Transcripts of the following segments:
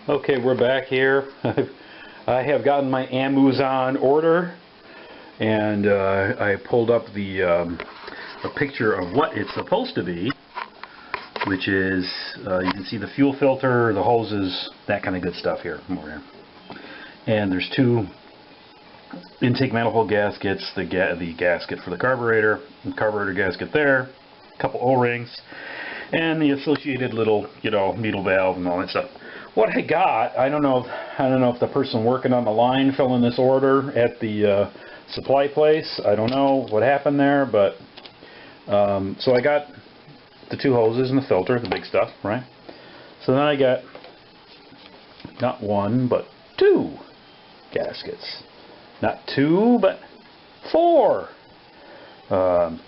Okay, we're back here. I have gotten my Amazon order, and I pulled up a picture of what it's supposed to be, which is you can see the fuel filter, the hoses, that kind of good stuff here. Over here. And there's two intake manifold gaskets, the gasket for the carburetor gasket there, a couple O-rings, and the associated little, needle valve and all that stuff. What I got, I don't know if the person working on the line filling this order at the supply place, I don't know what happened there, but so I got the two hoses and the filter, the big stuff, right? So then I got not one but two gaskets, not two but four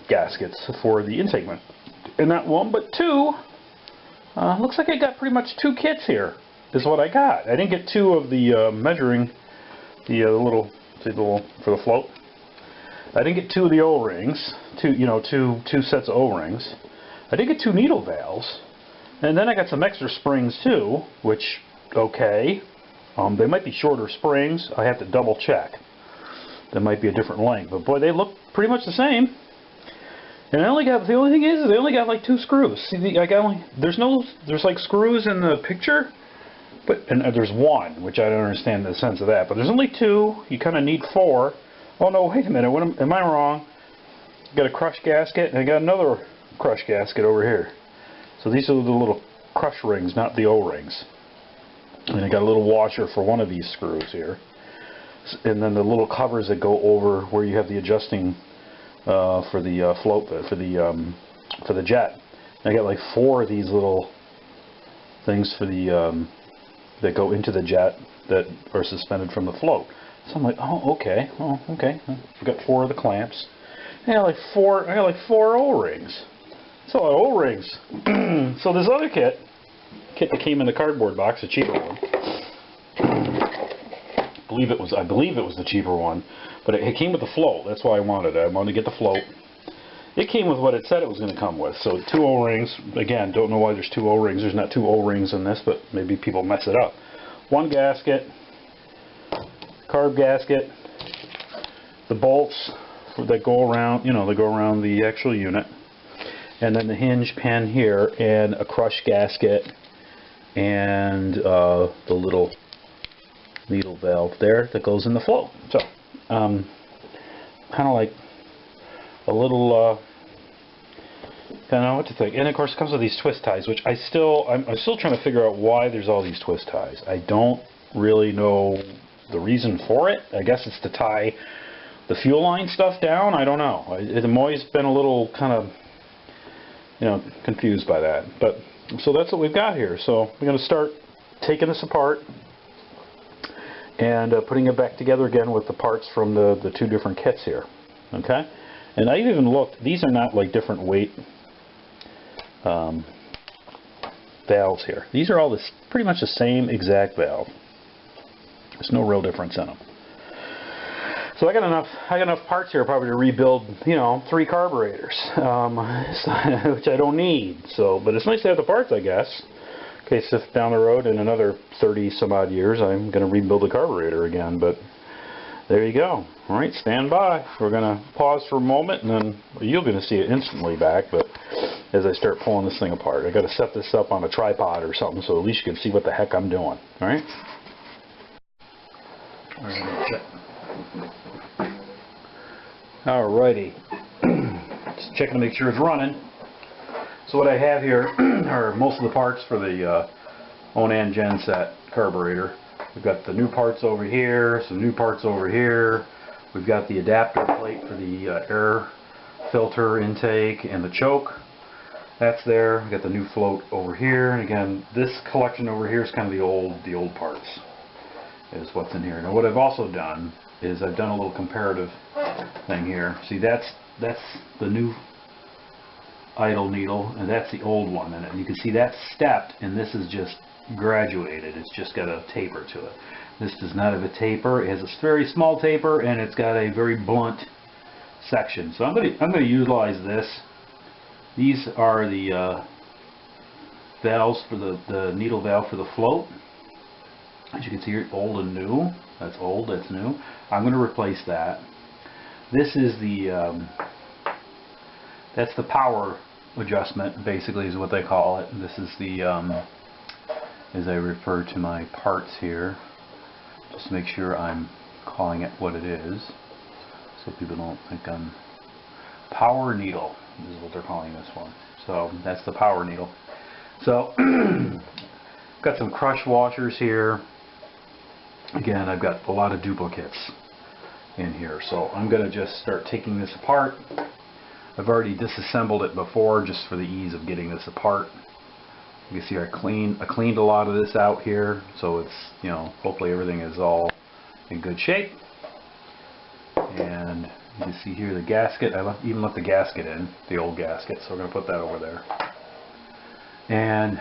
gaskets for the intake one, and not one but two. Looks like I got pretty much two kits here. Is what I got. I didn't get two of the measuring, the little for the float. I didn't get two of the O-rings, two sets of O-rings. I did get two needle valves, and then I got some extra springs too, which they might be shorter springs. I have to double check. They might be a different length, but boy, they look pretty much the same. And the only thing is they only got like two screws. See, there's like screws in the picture. And there's one, which I don't understand the sense of that. But there's only two. You kind of need four. Oh no, wait a minute. Am I wrong? Got a crush gasket, and I got another crush gasket over here. So these are the little crush rings, not the O-rings. And I got a little washer for one of these screws here. And then the little covers that go over where you have the adjusting for the float, for the jet. And I got like four of these little things for the that go into the jet that are suspended from the float. So I'm like, oh, okay. I've got four of the clamps. I got like four O-rings. So O-rings. So this other kit that came in the cardboard box, a cheaper one. I believe it was the cheaper one, but it came with the float. That's why I wanted it. I wanted to get the float. It came with what it said it was going to come with. So two O-rings. Again, don't know why there's two O-rings. There's not two O-rings in this, but maybe people mess it up. One gasket, carb gasket, the bolts that go around, they go around the actual unit, and then the hinge pin here, and a crush gasket, and the little needle valve there that goes in the float. So, kind of like a little, I don't know what to think. And of course it comes with these twist ties, which I'm still trying to figure out why there's all these twist ties. I don't really know the reason for it. I guess it's to tie the fuel line stuff down. I don't know. I'm always been a little kind of, confused by that. But so that's what we've got here. So we're going to start taking this apart and putting it back together again with the parts from the two different kits here. Okay. And I even looked, these are not like different weight valves here. These are all pretty much the same exact valve. There's no real difference in them. So I got enough parts here probably to rebuild, 3 carburetors, which I don't need. So, but it's nice to have the parts, I guess. In case if down the road in another 30 some odd years I'm going to rebuild the carburetor again. But there you go. All right, stand by. We're going to pause for a moment, and then you're going to see it instantly back. But as I start pulling this thing apart, I got to set this up on a tripod or something, so at least you can see what the heck I'm doing. All right. Alrighty. Just checking to make sure it's running. So what I have here are most of the parts for the Onan genset carburetor. We've got the new parts over here, some new parts over here. We've got the adapter plate for the air filter intake and the choke. That's there. We've got the new float over here. And again, this collection over here is kind of the old parts. Is what's in here. Now what I've also done is I've done a little comparative thing here. See, that's the new idle needle, and that's the old one. And you can see that's stepped, and this is just graduated. It's just got a taper to it. This does not have a taper. It has a very small taper, and it's got a very blunt section. So I'm going to utilize this. These are the valves for the needle valve for the float. As you can see here, old and new. That's old, that's new. I'm going to replace that. This is the, that's the power adjustment, basically, is what they call it. This is the, as I refer to my parts here, just to make sure I'm calling it what it is, so people don't think I'm... Power needle is what they're calling this one. So that's the power needle. So got some crush washers here. Again, I've got a lot of duplicates in here, so I'm going to just start taking this apart. I've already disassembled it before just for the ease of getting this apart. You can see I cleaned a lot of this out here, so it's, you know, hopefully everything is all in good shape. And you can see here the gasket. I even left the gasket in, the old gasket, so we're going to put that over there. And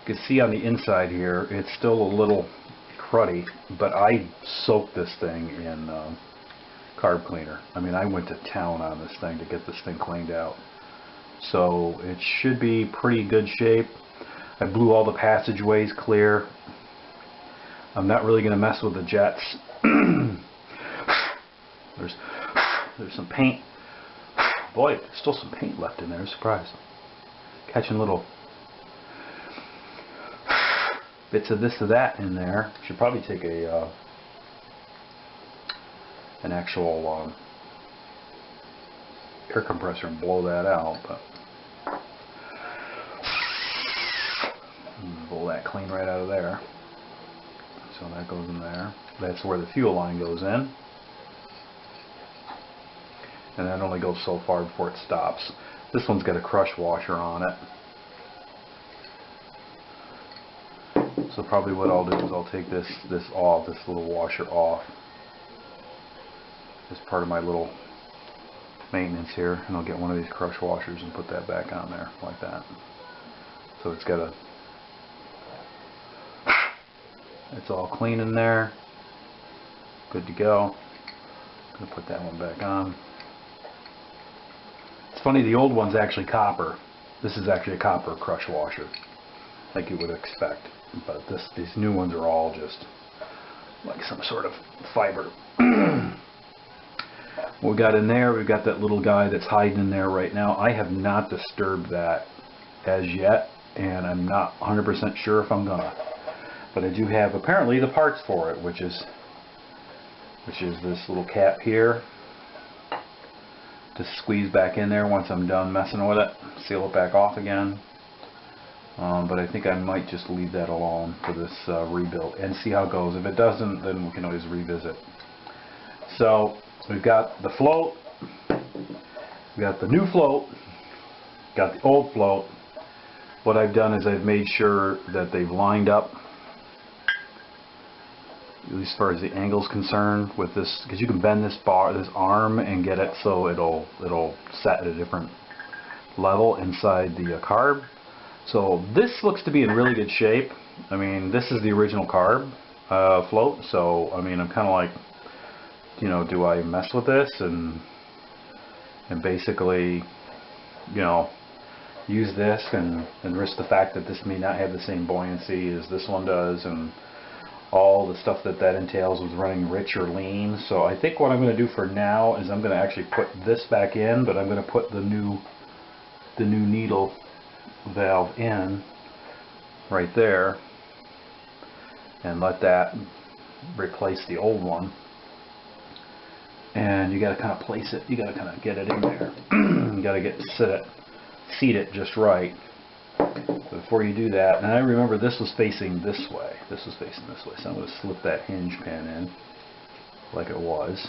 you can see on the inside here, it's still a little cruddy, but I soaked this thing in carb cleaner. I mean, I went to town on this thing to get this thing cleaned out. So it should be pretty good shape. I blew all the passageways clear. I'm not really going to mess with the jets. There's some paint. Boy, there's still some paint left in there. I'm surprised. Catching little bits of this or that in there. Should probably take a an actual air compressor and blow that out. But blow that clean right out of there. So that goes in there. That's where the fuel line goes in. And that only goes so far before it stops. This one's got a crush washer on it. So probably what I'll do is I'll take this off, this little washer off, as part of my little maintenance here, and I'll get one of these crush washers and put that back on there like that. So it's got a, it's all clean in there, good to go. I'm gonna put that one back on. It's funny, the old one's actually copper. This is actually a copper crush washer, like you would expect. But these new ones are all just like some sort of fiber. What we got in there, we've got that little guy that's hiding in there right now. I have not disturbed that as yet, and I'm not 100% sure if I'm gonna. But I do have apparently the parts for it, which is this little cap here to squeeze back in there once I'm done messing with it, seal it back off again. But I think I might just leave that alone for this rebuild and see how it goes. If it doesn't, then we can always revisit. So we've got the float, we've got the new float, got the old float. What I've done is I've made sure that they've lined up, at least as far as the angle's concerned, with this, because you can bend this bar, this arm, and get it so it'll set at a different level inside the carb. So this looks to be in really good shape. I mean, this is the original carb float, so I mean, I'm kind of like, you know, do I mess with this and basically, you know, use this and risk the fact that this may not have the same buoyancy as this one does, and all the stuff that entails with running rich or lean. So I think what I'm going to do for now is I'm going to actually put this back in, but I'm going to put the new needle valve in right there and let that replace the old one. And you got to kind of place it, you got to kind of get it in there. You got to seat it just right. Before you do that, and I remember this was facing this way. This was facing this way, so I'm going to slip that hinge pin in like it was,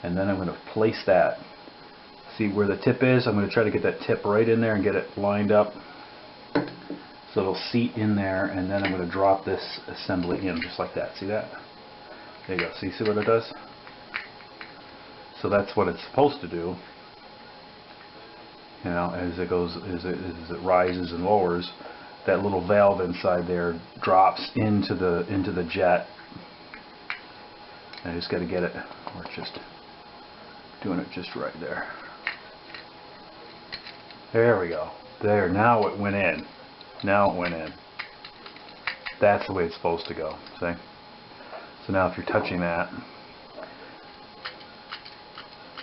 and then I'm going to place that. See where the tip is? I'm going to try to get that tip right in there and get it lined up so it'll seat in there, and then I'm going to drop this assembly in just like that. See that? There you go. See what it does? So that's what it's supposed to do. You know, as it goes, as it rises and lowers, that little valve inside there drops into the jet. I just got to get it. We're just doing it just right there. There we go. There. Now it went in. Now it went in. That's the way it's supposed to go. See? So now if you're touching that,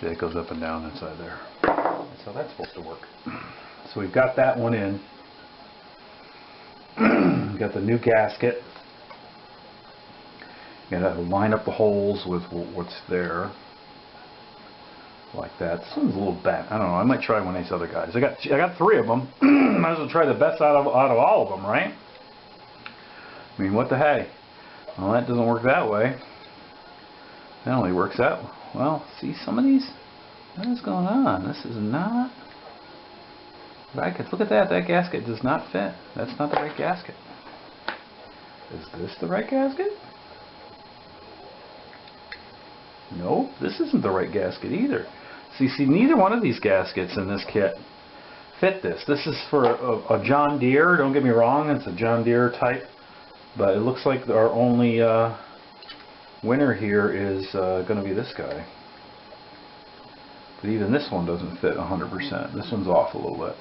see, it goes up and down inside there. That's how that's supposed to work. So we've got that one in. We've got the new gasket. You gotta line up the holes with what's there. Like that. This one's a little bent. I don't know. I might try one of these other guys. I got 3 of them. Might as well try the best out of all of them, right? I mean, what the hey? Well, that doesn't work that way. That only works out. Well, see some of these. What is going on? This is not right. Look at that. That gasket does not fit. That's not the right gasket. Is this the right gasket? Nope. This isn't the right gasket either. See, neither one of these gaskets in this kit fit this. This is for a John Deere. Don't get me wrong. It's a John Deere type. But it looks like our only winner here is going to be this guy. But even this one doesn't fit 100%. This one's off a little bit.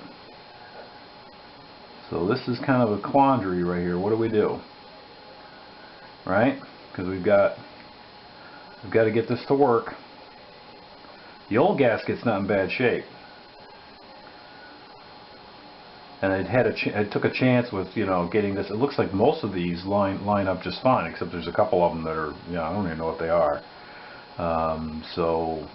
So this is kind of a quandary right here. What do we do? Right? Because we've got to get this to work. The old gasket's not in bad shape. And I took a chance with, you know, getting this. It looks like most of these line up just fine, except there's a couple of them that are, you know, I don't even know what they are. So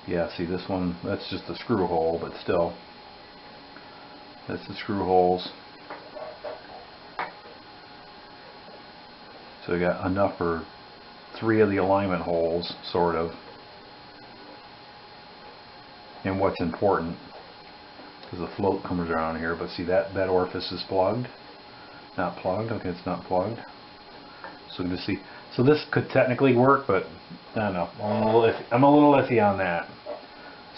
yeah, see this one, that's just a screw hole, but still, that's the screw holes. So we got enough for 3 of the alignment holes, sort of. And what's important, because the float comes around here, but see that orifice is plugged, not plugged. Okay, it's not plugged. So you can see. So this could technically work, but I don't know. I'm a little iffy on that.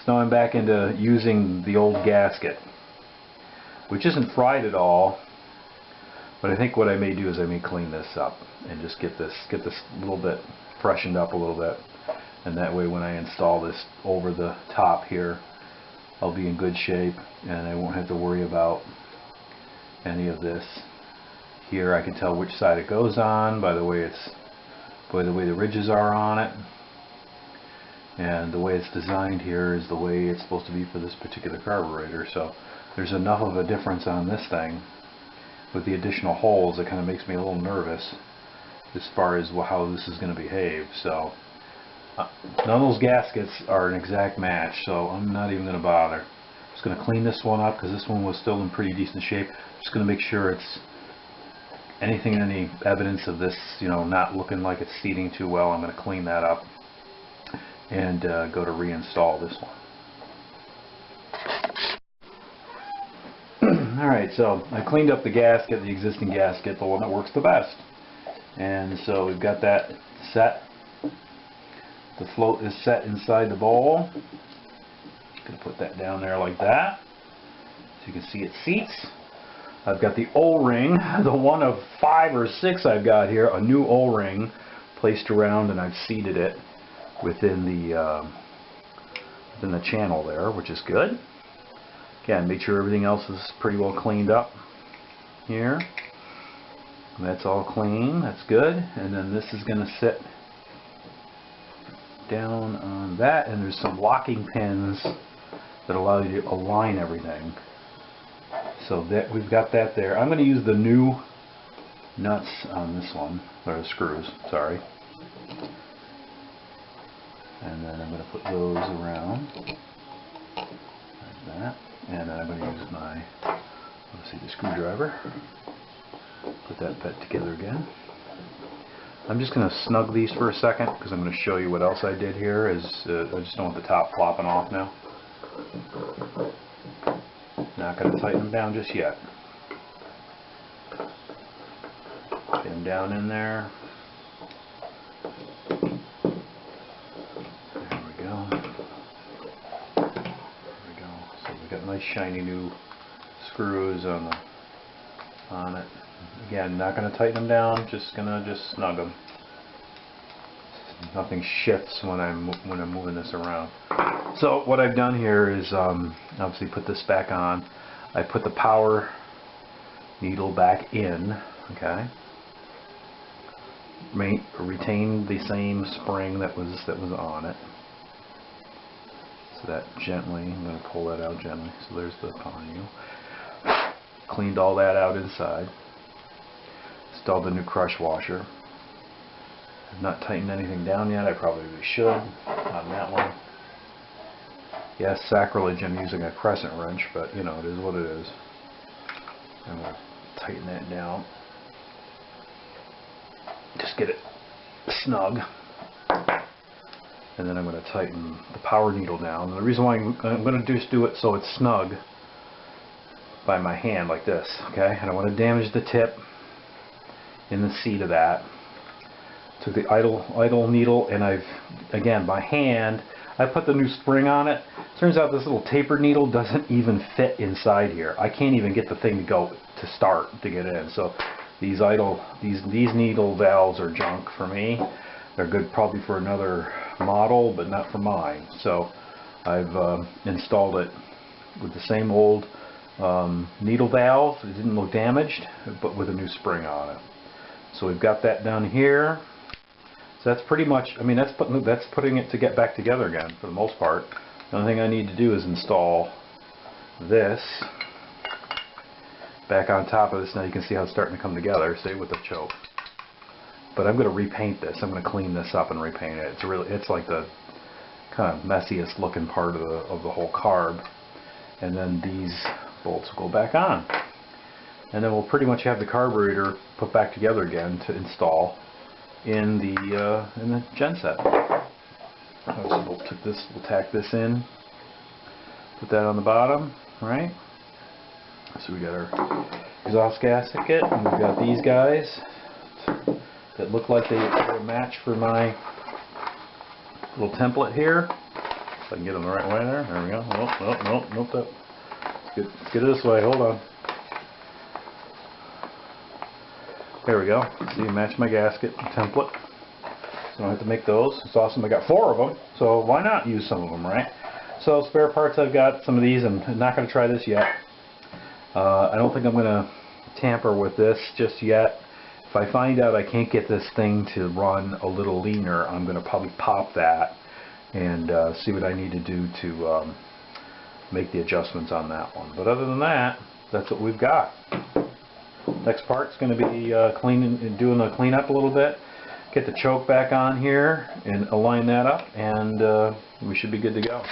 So now I'm back into using the old gasket, which isn't fried at all. But I think what I may do is I may clean this up and just get this a little bit freshened up a little bit, and that way when I install this over the top here, I'll be in good shape and I won't have to worry about any of this. Here I can tell which side it goes on by the way the ridges are on it, and the way it's designed here is the way it's supposed to be for this particular carburetor. So there's enough of a difference on this thing with the additional holes that kind of makes me a little nervous as far as how this is going to behave. So none of those gaskets are an exact match, so I'm not even going to bother. I'm just going to clean this one up because this one was still in pretty decent shape. I'm just going to make sure it's any evidence of this, you know, not looking like it's seating too well. I'm going to clean that up and go to reinstall this one. Alright, so I cleaned up the gasket, the existing gasket, the one that works the best. And so we've got that set. The float is set inside the bowl. Going to put that down there like that, so you can see it seats. I've got the O-ring, the one of 5 or 6 I've got here, a new O-ring placed around, and I've seated it within the channel there, which is good. Again, make sure everything else is pretty well cleaned up here. That's all clean, that's good. And then this is going to sit down on that, and there's some locking pins that allow you to align everything. So that we've got that there. I'm going to use the new nuts on this one, or the screws, sorry. And then I'm going to put those around like that. And then I'm going to use my, let's see, the screwdriver. Put that back together again. I'm just going to snug these for a second because I'm going to show you what else I did here. I just don't want the top flopping off now. Not going to tighten them down just yet. Get them down in there. There we go. So we've got nice shiny new screws on it. Again, not going to tighten them down, just snug them. Nothing shifts when I'm moving this around. So what I've done here is obviously put this back on. I put the power needle back in, okay. Retain the same spring that was on it. So that gently, I'm going to pull that out gently. So there's the power needle. Cleaned all that out inside. Installed the new crush washer. I've not tightened anything down yet. I probably should on that one. Yes, sacrilege, I'm using a crescent wrench, but you know, it is what it is. I'm going to tighten that down. Just get it snug. And then I'm going to tighten the power needle down. And the reason why I'm going to just do it so it's snug by my hand like this, okay? I don't want to damage the tip in the seat of that. Took the idle needle and I've, again, by hand, I put the new spring on it. Turns out this little tapered needle doesn't even fit inside here. I can't even get the thing to go to start to get in. So these needle valves are junk for me. They're good probably for another model, but not for mine. So I've installed it with the same old needle valve. It didn't look damaged, but with a new spring on it. So we've got that down here. So that's pretty much, I mean, that's putting it to get back together again for the most part. The only thing I need to do is install this back on top of this. Now you can see how it's starting to come together, say with the choke. But I'm going to repaint this. I'm going to clean this up and repaint it. It's like the kind of messiest looking part of the whole carb. And then these bolts will go back on. And then we'll pretty much have the carburetor put back together again to install in the gen set. So we'll tack this in, put that on the bottom, right? So we got our exhaust gasket, and we've got these guys that look like they're a match for my little template here. If I can get them the right way there. There we go. Nope. Let's get it this way. Hold on. There we go. See, match my gasket template. So I don't have to make those. It's awesome. I got 4 of them, so why not use some of them, right? So spare parts, I've got some of these. I'm not going to try this yet. I don't think I'm going to tamper with this just yet. If I find out I can't get this thing to run a little leaner, I'm going to probably pop that and see what I need to do to make the adjustments on that one. But other than that, that's what we've got. Next part's going to be doing a cleanup a little bit. Get the choke back on here and align that up, and we should be good to go.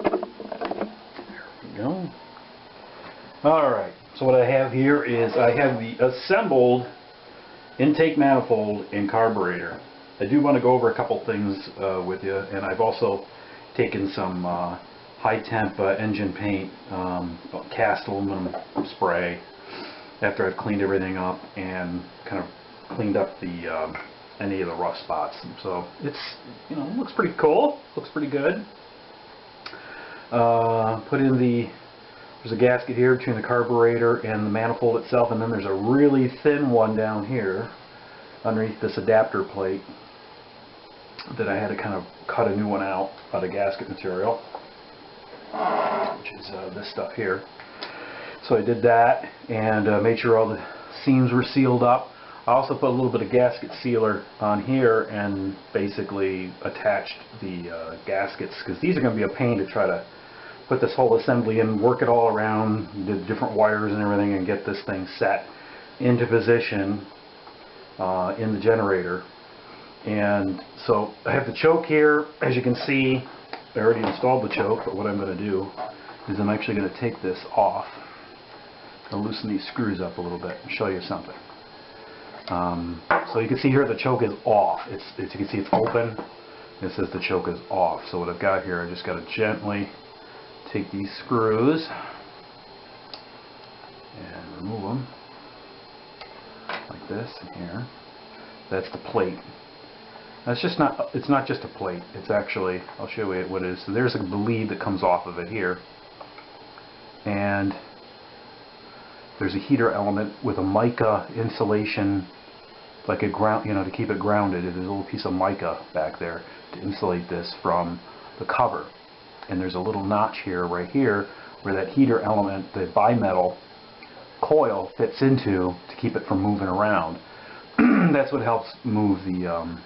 There we go. Alright, so what I have here is I have the assembled intake manifold and carburetor. I do want to go over a couple things with you, and I've also taken some high temp engine paint, cast aluminum spray after I've cleaned everything up and kind of cleaned up the any of the rough spots. So it's, you know, looks pretty cool, looks pretty good. Put in there's a gasket here between the carburetor and the manifold itself, and then there's a really thin one down here underneath this adapter plate that I had to kind of cut a new one out of gasket material, which is this stuff here. So I did that and made sure all the seams were sealed up. I also put a little bit of gasket sealer on here and basically attached the gaskets, because these are going to be a pain to try to put this whole assembly in, work it all around, the different wires and everything, and get this thing set into position in the generator. And so I have the choke here. As you can see, I already installed the choke, but what I'm going to do is I'm actually going to take this off. I'll loosen these screws up a little bit and show you something. So you can see here the choke is off. As you can see, it's open. It says the choke is off. So what I've got here, I just got to gently take these screws and remove them like this and here. That's the plate. That's just not, it's not just a plate. It's actually, I'll show you what it is. So there's a bleed that comes off of it here. And there's a heater element with a mica insulation, like a ground, you know, to keep it grounded. There's a little piece of mica back there to insulate this from the cover. And there's a little notch here, right here, where that heater element, the bimetal coil, fits into to keep it from moving around. That's what helps move the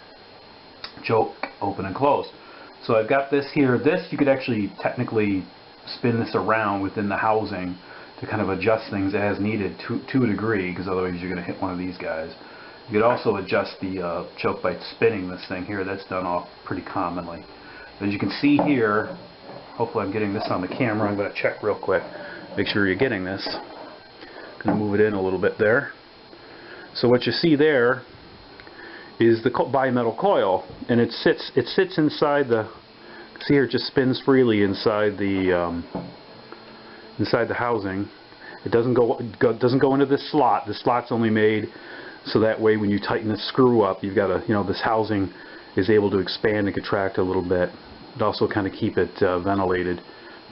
choke open and close. So I've got this here. This, you could actually technically spin this around within the housing to kind of adjust things as needed to a degree, because otherwise you're going to hit one of these guys. You could also adjust the choke by spinning this thing here. That's done off pretty commonly. As you can see here, hopefully I'm getting this on the camera. I'm going to check real quick. Make sure you're getting this. Going to move it in a little bit there. So what you see there is the bimetal coil, and it sits inside the. See here, it just spins freely inside the housing. It doesn't go into this slot. The slot's only made so that way when you tighten the screw up, you've got this housing is able to expand and contract a little bit. It also kind of keep it ventilated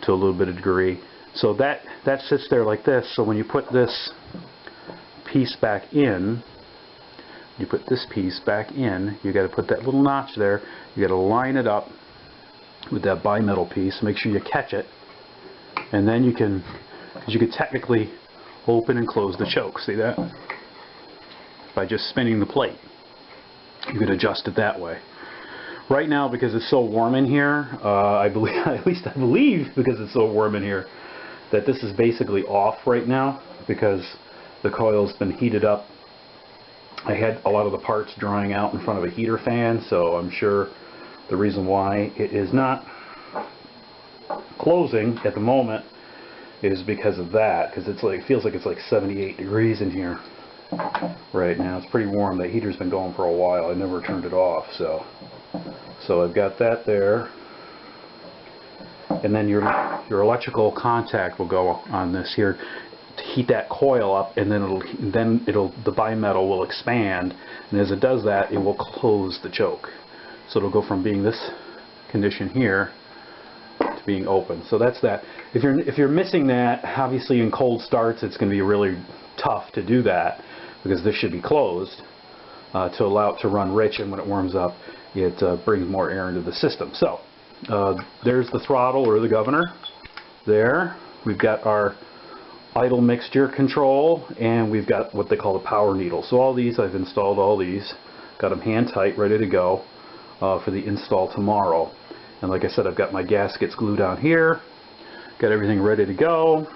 to a little bit of degree. So that sits there like this. So when you put this piece back in, you got to put that little notch there. You got to line it up with that bimetal piece. Make sure you catch it, and then you can technically open and close the choke. See that? By just spinning the plate, you could adjust it that way. Right now, because it's so warm in here, I believe, at least I believe, because it's so warm in here, that this is basically off right now because the coil's been heated up. I had a lot of the parts drying out in front of a heater fan, so I'm sure the reason why it is not closing at the moment is because of that, because it feels like it's like 78 degrees in here right now. It's pretty warm. The heater's been going for a while. I never turned it off, so I've got that there. And then your electrical contact will go on this here to heat that coil up, and then the bimetal will expand, and as it does that, it will close the choke. So it'll go from being this condition here to being open. So that's that. If you're missing that, obviously in cold starts it's going to be really tough to do that, because this should be closed to allow it to run rich, and when it warms up it brings more air into the system. So there's the throttle or the governor there. We've got our idle mixture control, and we've got what they call the power needle. So all these, I've installed all these, got them hand tight, ready to go for the install tomorrow. And like I said, I've got my gaskets glued on here, got everything ready to go.